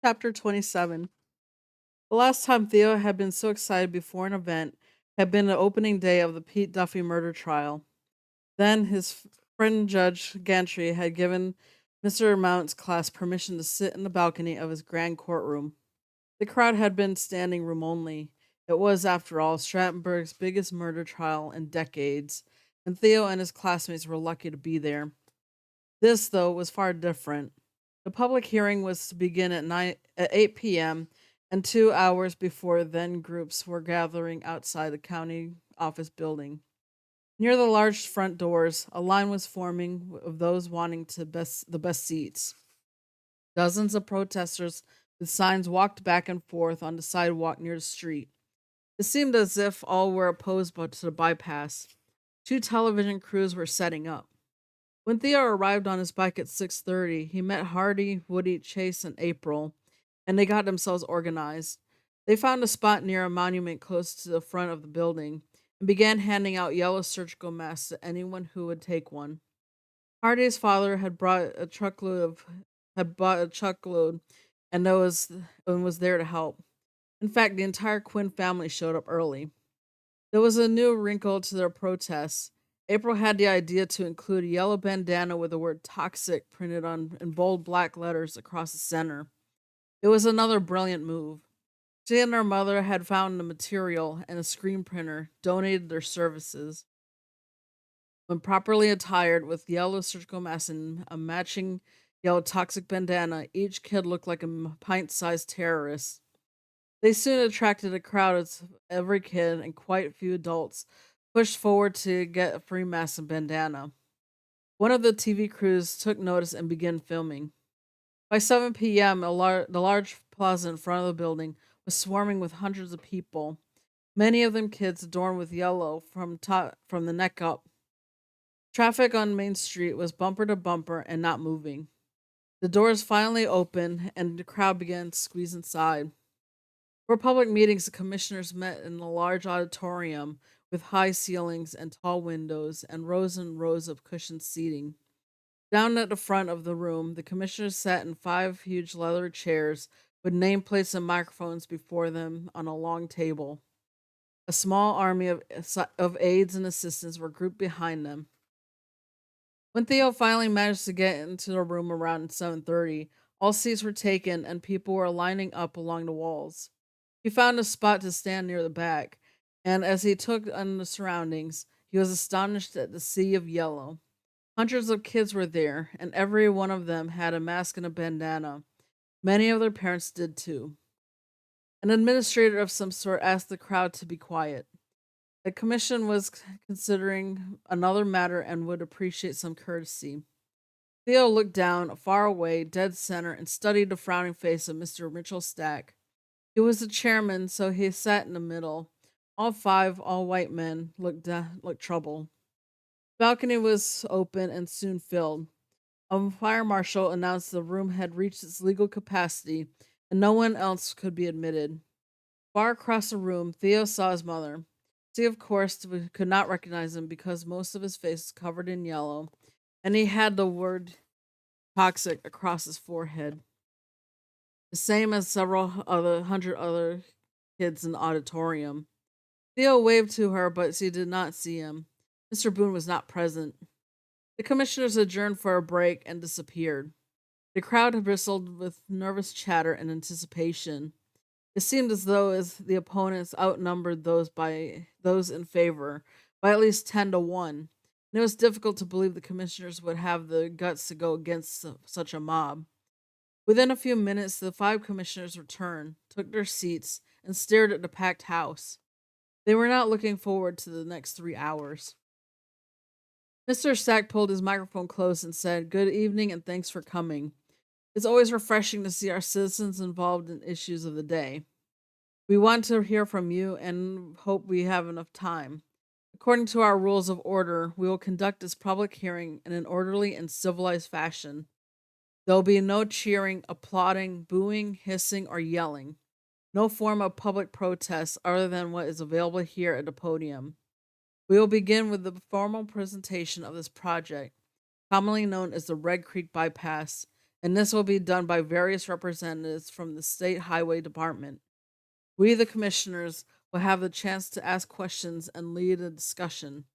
Chapter 27. The last time Theo had been so excited before an event had been the opening day of the Pete Duffy murder trial. Then his friend Judge Gantry had given Mr. Mount's class permission to sit in the balcony of his grand courtroom. The crowd had been standing room only. It was, after all, Strattenberg's biggest murder trial in decades, and Theo and his classmates were lucky to be there. This, though, was far different. The public hearing was to begin at 8 p.m., and 2 hours before then groups were gathering outside the county office building. Near the large front doors, a line was forming of those wanting the best seats. Dozens of protesters with signs walked back and forth on the sidewalk near the street. It seemed as if all were opposed to the bypass. Two television crews were setting up. When Theo arrived on his bike at 6:30, he met Hardy, Woody, Chase, and April, and they got themselves organized. They found a spot near a monument close to the front of the building and began handing out yellow surgical masks to anyone who would take one. Hardy's father had bought a truckload and was there to help. In fact, the entire Quinn family showed up early. There was a new wrinkle to their protests. April had the idea to include a yellow bandana with the word toxic printed on in bold black letters across the center. It was another brilliant move. She and her mother had found the material and a screen printer, donated their services. When properly attired with yellow surgical masks and a matching yellow toxic bandana, each kid looked like a pint sized terrorist. They soon attracted a crowd as every kid and quite a few adults pushed forward to get a free mask and bandana. One of the TV crews took notice and began filming. By 7 p.m., the large plaza in front of the building was swarming with hundreds of people, many of them kids adorned with yellow from the neck up. Traffic on Main Street was bumper to bumper and not moving. The doors finally opened and the crowd began to squeeze inside. For public meetings, the commissioners met in a large auditorium with high ceilings and tall windows and rows of cushioned seating. Down at the front of the room, the commissioners sat in five huge leather chairs with nameplates and microphones before them on a long table. A small army of aides and assistants were grouped behind them. When Theo finally managed to get into the room around 7:30, all seats were taken and people were lining up along the walls. He found a spot to stand near the back, and as he took in the surroundings, he was astonished at the sea of yellow. Hundreds of kids were there, and every one of them had a mask and a bandana. Many of their parents did too. An administrator of some sort asked the crowd to be quiet. The commission was considering another matter and would appreciate some courtesy. Theo looked down, far away, dead center, and studied the frowning face of Mr. Mitchell Stack. He was the chairman, so he sat in the middle. All five all white men looked troubled. The balcony was open and soon filled. A fire marshal announced the room had reached its legal capacity and no one else could be admitted. Far across the room, Theo saw his mother. She, of course, could not recognize him because most of his face was covered in yellow, and he had the word toxic across his forehead, the same as several other hundred other kids in the auditorium. Theo waved to her, but she did not see him. Mr. Boone was not present. The commissioners adjourned for a break and disappeared. The crowd bristled with nervous chatter and anticipation. It seemed as though the opponents outnumbered those in favor by at least 10 to 1, and it was difficult to believe the commissioners would have the guts to go against such a mob. Within a few minutes, the five commissioners returned, took their seats, and stared at the packed house. They were not looking forward to the next 3 hours. Mr. Stack pulled his microphone close and said, "Good evening and thanks for coming. It's always refreshing to see our citizens involved in issues of the day. We want to hear from you and hope we have enough time. According to our rules of order, we will conduct this public hearing in an orderly and civilized fashion. There will be no cheering, applauding, booing, hissing, or yelling. No form of public protest other than what is available here at the podium. We will begin with the formal presentation of this project, commonly known as the Red Creek Bypass, and this will be done by various representatives from the State Highway Department. We, the commissioners, will have the chance to ask questions and lead a discussion.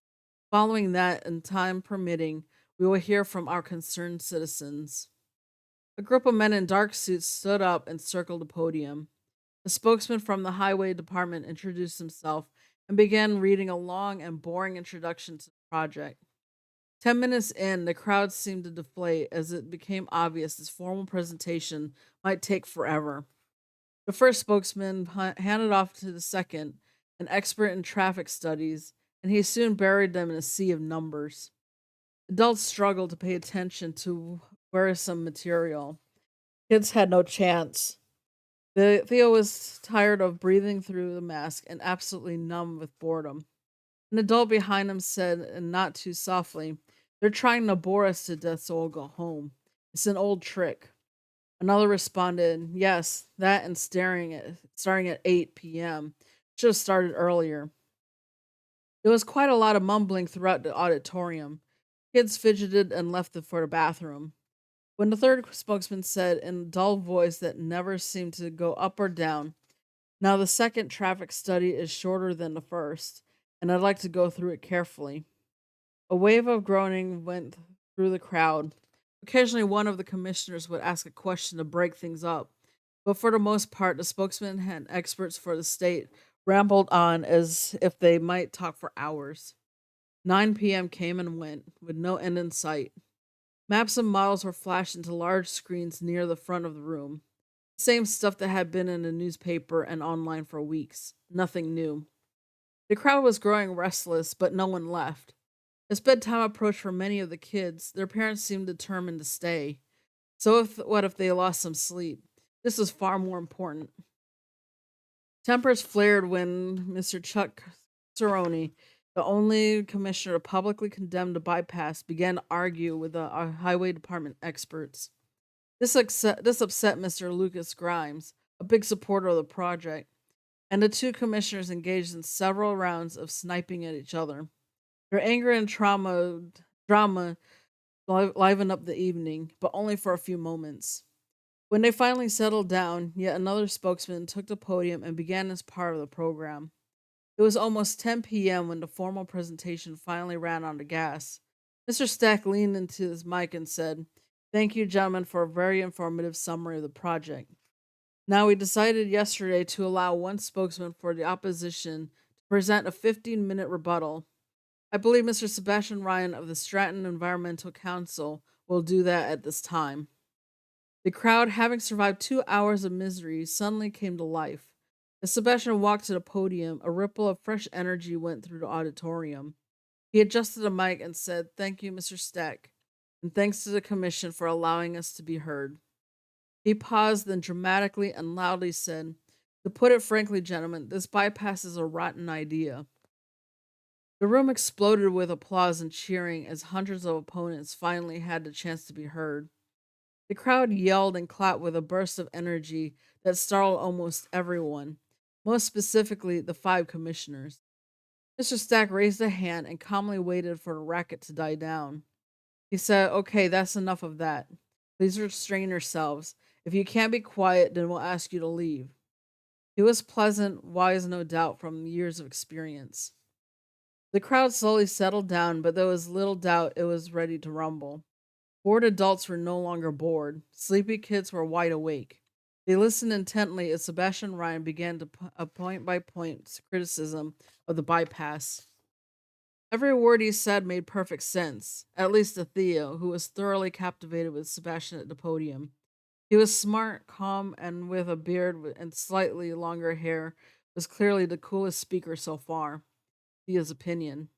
Following that, and time permitting, we will hear from our concerned citizens. A group of men in dark suits stood up and circled the podium. A spokesman from the highway department introduced himself and began reading a long and boring introduction to the project. 10 minutes in, the crowd seemed to deflate as it became obvious this formal presentation might take forever. The first spokesman handed off to the second, an expert in traffic studies, and he soon buried them in a sea of numbers. Adults struggled to pay attention to wearisome material. Kids had no chance. Theo was tired of breathing through the mask and absolutely numb with boredom. An adult behind him said, and not too softly, "They're trying to bore us to death so we'll go home. It's an old trick." Another responded, "Yes, that and starting at 8 p.m. Should have started earlier." There was quite a lot of mumbling throughout the auditorium. Kids fidgeted and left for the bathroom. When the third spokesman said in a dull voice that never seemed to go up or down, "Now the second traffic study is shorter than the first, and I'd like to go through it carefully." A wave of groaning went through the crowd. Occasionally, one of the commissioners would ask a question to break things up, but for the most part, the spokesman and experts for the state rambled on as if they might talk for hours. 9 p.m. came and went, with no end in sight. Maps and models were flashed into large screens near the front of the room. Same stuff that had been in the newspaper and online for weeks. Nothing new. The crowd was growing restless, but no one left. As bedtime approached for many of the kids, their parents seemed determined to stay. So what if they lost some sleep? This was far more important. Tempers flared when Mr. Chuck Cerrone, the only commissioner to publicly condemn the bypass, began to argue with the highway department experts. This upset Mr. Lucas Grimes, a big supporter of the project, and the two commissioners engaged in several rounds of sniping at each other. Their anger and drama livened up the evening, but only for a few moments. When they finally settled down, yet another spokesman took the podium and began his part of the program. It was almost 10 p.m. when the formal presentation finally ran out of gas. Mr. Stack leaned into his mic and said, "Thank you, gentlemen, for a very informative summary of the project. Now, we decided yesterday to allow one spokesman for the opposition to present a 15-minute rebuttal. I believe Mr. Sebastian Ryan of the Stratton Environmental Council will do that at this time." The crowd, having survived 2 hours of misery, suddenly came to life. As Sebastian walked to the podium, a ripple of fresh energy went through the auditorium. He adjusted the mic and said, "Thank you, Mr. Stack, and thanks to the commission for allowing us to be heard." He paused, then dramatically and loudly said, "To put it frankly, gentlemen, this bypass is a rotten idea." The room exploded with applause and cheering as hundreds of opponents finally had the chance to be heard. The crowd yelled and clapped with a burst of energy that startled almost everyone, most specifically the five commissioners. Mr. Stack raised a hand and calmly waited for the racket to die down. He said, "Okay, that's enough of that. Please restrain yourselves. If you can't be quiet, then we'll ask you to leave." He was pleasant, wise no doubt from years of experience. The crowd slowly settled down, but there was little doubt it was ready to rumble. Bored adults were no longer bored. Sleepy kids were wide awake. They listened intently as Sebastian Ryan began to a point by point criticism of the bypass. Every word he said made perfect sense, at least to Theo, who was thoroughly captivated with Sebastian at the podium. He was smart, calm, and with a beard and slightly longer hair, was clearly the coolest speaker so far. Theo's opinion.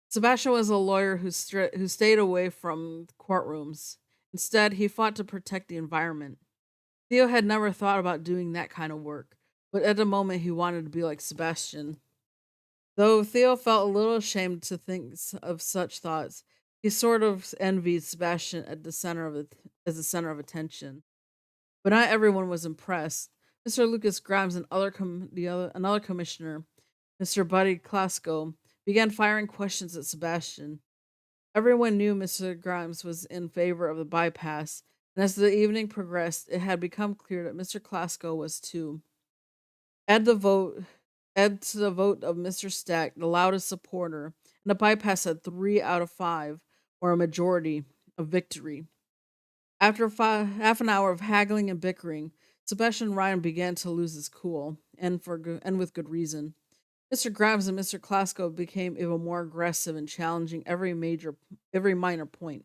Sebastian was a lawyer who stayed away from courtrooms. Instead, he fought to protect the environment. Theo had never thought about doing that kind of work, but at the moment he wanted to be like Sebastian. Though Theo felt a little ashamed to think of such thoughts, he sort of envied Sebastian at the center of it, as the center of attention. But not everyone was impressed. Mr. Lucas Grimes and another commissioner, Mr. Buddy Klasko, began firing questions at Sebastian. Everyone knew Mr. Grimes was in favor of the bypass, and as the evening progressed, it had become clear that Mr. Klasko was too. Add the vote, add to the vote of Mr. Stack, the loudest supporter, and the bypass had 3 out of 5, or a majority of victory. After half an hour of haggling and bickering, Sebastian Ryan began to lose his cool, and with good reason. Mr. Grimes and Mr. Klasko became even more aggressive and challenging every minor point.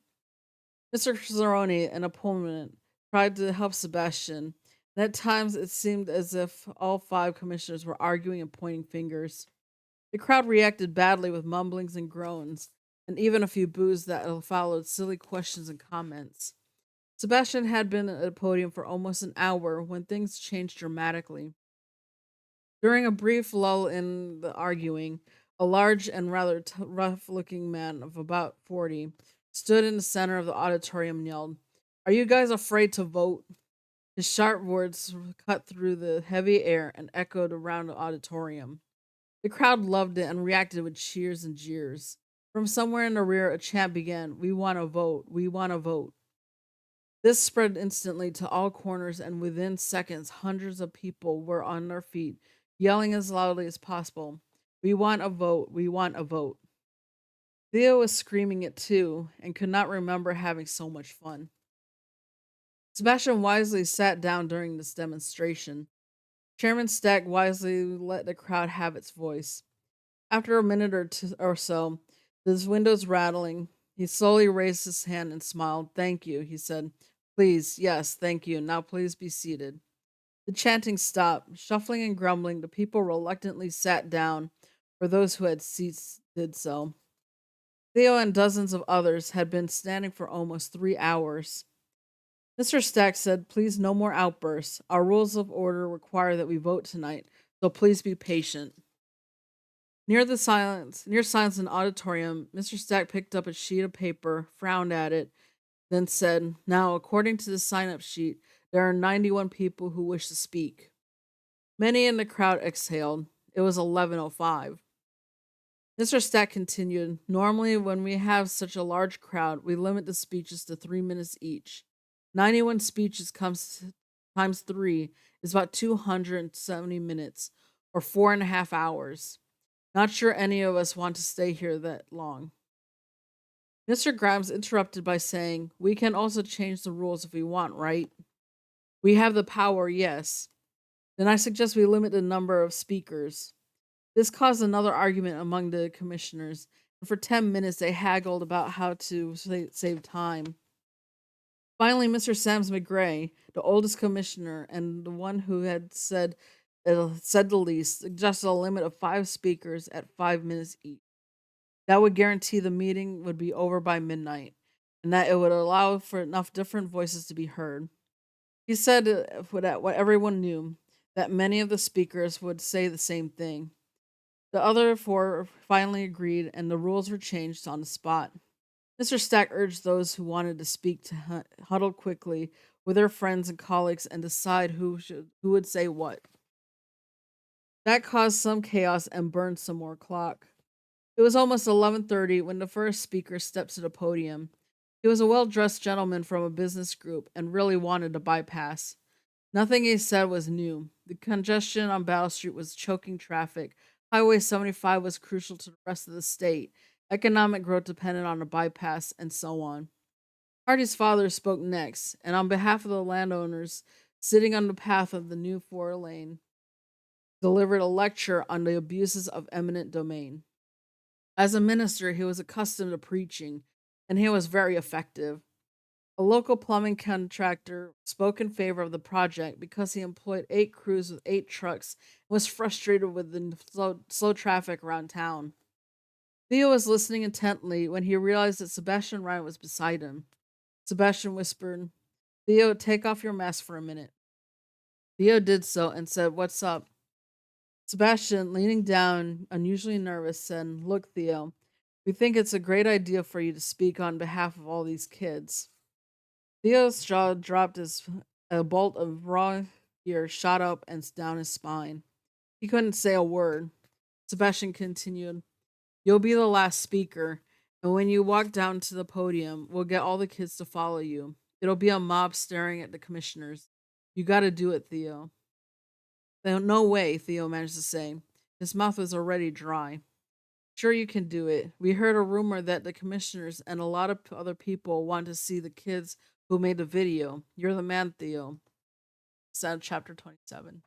Mr. Cerrone, an opponent, tried to help Sebastian, and at times it seemed as if all 5 commissioners were arguing and pointing fingers. The crowd reacted badly with mumblings and groans, and even a few boos that followed silly questions and comments. Sebastian had been at the podium for almost an hour when things changed dramatically. During a brief lull in the arguing, a large and rather rough looking man of about 40 stood in the center of the auditorium and yelled, "Are you guys afraid to vote?" His sharp words cut through the heavy air and echoed around the auditorium. The crowd loved it and reacted with cheers and jeers. From somewhere in the rear, a chant began, "We want to vote! We want to vote!" This spread instantly to all corners, and within seconds, hundreds of people were on their feet, yelling as loudly as possible, "We want a vote! We want a vote!" Theo was screaming it too, and could not remember having so much fun. Sebastian wisely sat down during this demonstration. Chairman Stack wisely let the crowd have its voice. After a minute or so, his windows rattling, he slowly raised his hand and smiled. "Thank you," he said. "Please, yes, thank you. Now please be seated." The chanting stopped. Shuffling and grumbling, the people reluctantly sat down, or those who had seats did so. Theo and dozens of others had been standing for almost 3 hours. Mr. Stack said, "Please, no more outbursts. Our rules of order require that we vote tonight, so please be patient." Near silence in the auditorium, Mr. Stack picked up a sheet of paper, frowned at it, then said, "Now, according to the sign up sheet, there are 91 people who wish to speak." Many in the crowd exhaled. It was 11:05. Mr. Stack continued, "Normally, when we have such a large crowd, we limit the speeches to 3 minutes each. 91 speeches times 3 is about 270 minutes, or 4.5 hours. Not sure any of us want to stay here that long." Mr. Grimes interrupted by saying, "We can also change the rules if we want, right? We have the power, yes. Then I suggest we limit the number of speakers." This caused another argument among the commissioners, and for 10 minutes they haggled about how to save time. Finally, Mr. Sams McGray, the oldest commissioner and the one who had said the least, suggested a limit of 5 speakers at 5 minutes each. That would guarantee the meeting would be over by midnight, and that it would allow for enough different voices to be heard. He said that what everyone knew, that many of the speakers would say the same thing. The other 4 finally agreed, and the rules were changed on the spot. Mr. Stack urged those who wanted to speak to huddle quickly with their friends and colleagues and decide who would say what. That caused some chaos and burned some more clock. It was almost 11:30 when the first speaker stepped to the podium. He was a well-dressed gentleman from a business group and really wanted to bypass. Nothing he said was new. The congestion on Battle Street was choking traffic. Highway 75 was crucial to the rest of the state. Economic growth depended on the bypass, and so on. Hardy's father spoke next, and on behalf of the landowners sitting on the path of the new 4 lane, delivered a lecture on the abuses of eminent domain. As a minister, he was accustomed to preaching, and he was very effective. A local plumbing contractor spoke in favor of the project because he employed 8 crews with 8 trucks and was frustrated with the slow traffic around town. Theo was listening intently when he realized that Sebastian Ryan was beside him. Sebastian whispered, "Theo, take off your mask for a minute." Theo did so and said, "What's up?" Sebastian, leaning down, unusually nervous, said, "Look, Theo, we think it's a great idea for you to speak on behalf of all these kids." Theo's jaw dropped as a bolt of raw fear shot up and down his spine. He couldn't say a word. Sebastian continued, "You'll be the last speaker, And when you walk down to the podium, we'll get all the kids to follow you. It'll be a mob staring at the commissioners. You gotta do it, Theo. No way, Theo managed to say. His mouth was already dry. Sure, you can do it. We heard a rumor that the commissioners and a lot of other people want to see the kids who made the video. You're the man, Theo. Said chapter 27.